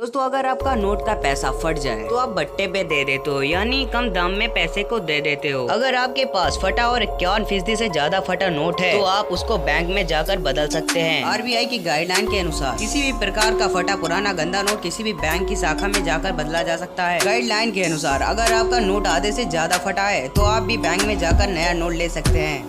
दोस्तों अगर आपका नोट का पैसा फट जाए तो आप बट्टे पे दे देते हो, यानी कम दाम में पैसे को दे देते हो। अगर आपके पास फटा और 51% से ज्यादा फटा नोट है तो आप उसको बैंक में जाकर बदल सकते हैं। आरबीआई की गाइडलाइन के अनुसार किसी भी प्रकार का फटा पुराना गंदा नोट किसी भी बैंक की शाखा में जाकर बदला जा सकता है। गाइडलाइन के अनुसार अगर आपका नोट आधे से ज्यादा फटा है तो आप भी बैंक में जाकर नया नोट ले सकते हैं।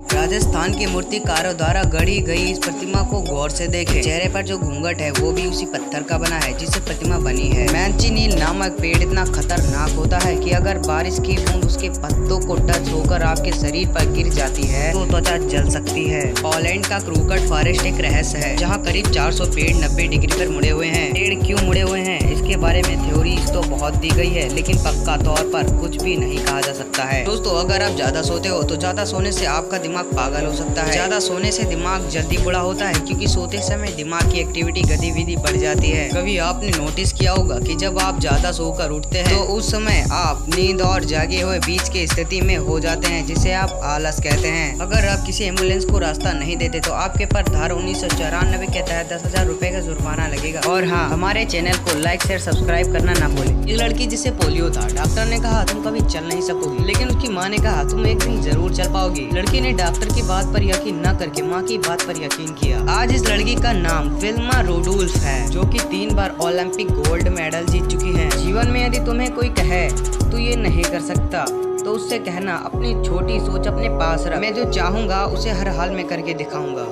राजस्थान के मूर्तिकारों द्वारा गढ़ी गई इस प्रतिमा को गौर से देखें। चेहरे पर जो घूंघट है वो भी उसी पत्थर का बना है जिससे प्रतिमा बनी है। मैंचिनील नामक पेड़ इतना खतरनाक होता है कि अगर बारिश की बूंद उसके पत्तों को टच होकर आपके शरीर पर गिर जाती है तो त्वचा जल सकती है। पोलैंड का क्रूकट फॉरेस्ट एक रहस्य है जहाँ करीब 400 पेड़ 90 डिग्री पर मुड़े हुए हैं। पेड़ क्यों मुड़े हुए हैं इसके बारे में थ्योरीज तो बहुत दी गई है, लेकिन पक्का तौर पर कुछ भी नहीं कहा जा सकता है। दोस्तों अगर आप ज्यादा सोते हो तो ज्यादा सोने से आपका दिमाग पागल हो सकता है। ज्यादा सोने से दिमाग जल्दी बूढ़ा होता है क्योंकि सोते समय दिमाग की एक्टिविटी गतिविधि बढ़ जाती है। कभी आपने नोटिस किया होगा कि जब आप ज्यादा सोकर उठते हैं तो उस समय आप नींद और जागे हुए बीच की स्थिति में हो जाते हैं जिसे आप आलस कहते हैं। अगर आप किसी एम्बुलेंस को रास्ता नहीं देते तो आपके पर धारा 1994 के तहत 10,000 रुपए का जुर्माना लगेगा। और हाँ, हमारे चैनल को लाइक शेयर सब्सक्राइब करना ना भूलें। एक लड़की जिसे पोलियो था, डॉक्टर ने कहा तुम कभी चल नहीं सकोगी, लेकिन उसकी माँ ने कहा तुम एक दिन जरूर चल पाओगी। लड़की ने डॉक्टर की बात पर यकीन न करके माँ की बात पर यकीन किया। आज इस लड़की का नाम विल्मा रोडोल्फ है जो कि 3 बार ओलंपिक गोल्ड मेडल जीत चुकी है। जीवन में यदि तुम्हें कोई कहे तू ये नहीं कर सकता तो उससे कहना अपनी छोटी सोच अपने पास रख, मैं जो चाहूंगा उसे हर हाल में करके दिखाऊंगा।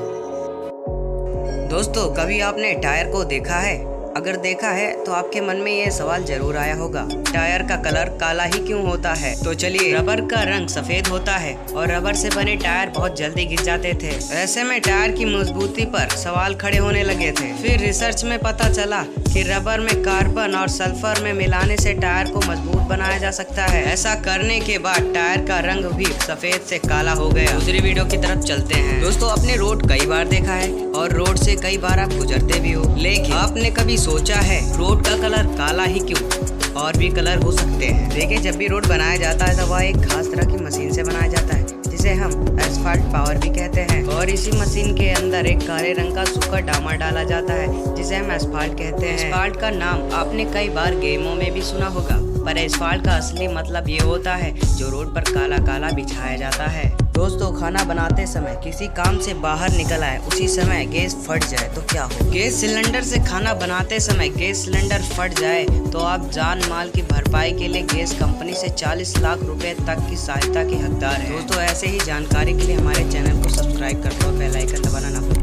दोस्तों कभी आपने टायर को देखा है? अगर देखा है तो आपके मन में ये सवाल जरूर आया होगा, टायर का कलर काला ही क्यों होता है? तो चलिए, रबर का रंग सफेद होता है और रबर से बने टायर बहुत जल्दी घिस जाते थे। ऐसे में टायर की मजबूती पर सवाल खड़े होने लगे थे। फिर रिसर्च में पता चला कि रबर में कार्बन और सल्फर में मिलाने से टायर को मजबूत बनाया जा सकता है। ऐसा करने के बाद टायर का रंग भी सफेद से काला हो गया। दूसरी वीडियो की तरफ चलते हैं। दोस्तों आपने रोड कई बार देखा है और रोड से कई बार आप गुजरते भी हो, लेकिन आपने कभी सोचा है रोड का कलर काला ही क्यों? और भी कलर हो सकते हैं। देखिए, जब भी रोड बनाया जाता है तो वह एक खास तरह की मशीन से बनाया जाता है जिसे हम एस्फाल्ट पावर भी कहते हैं। और इसी मशीन के अंदर एक काले रंग का सूखा डामर डाला जाता है जिसे हम एस्फाल्ट कहते हैं। एस्फाल्ट का नाम आपने कई बार गेमों में भी सुना होगा, पर एस्फाल्ट का असली मतलब ये होता है जो रोड पर काला काला बिछाया जाता है। दोस्तों खाना बनाते समय किसी काम से बाहर निकल आए उसी समय गैस फट जाए तो क्या हो? गैस सिलेंडर से खाना बनाते समय गैस सिलेंडर फट जाए तो आप जान माल की भरपाई के लिए गैस कंपनी से 40 लाख रुपए तक की सहायता के हकदार हैं। दोस्तों ऐसे ही जानकारी के लिए हमारे चैनल को सब्सक्राइब कर दो, बेल आइकन दबाना ना भूलें।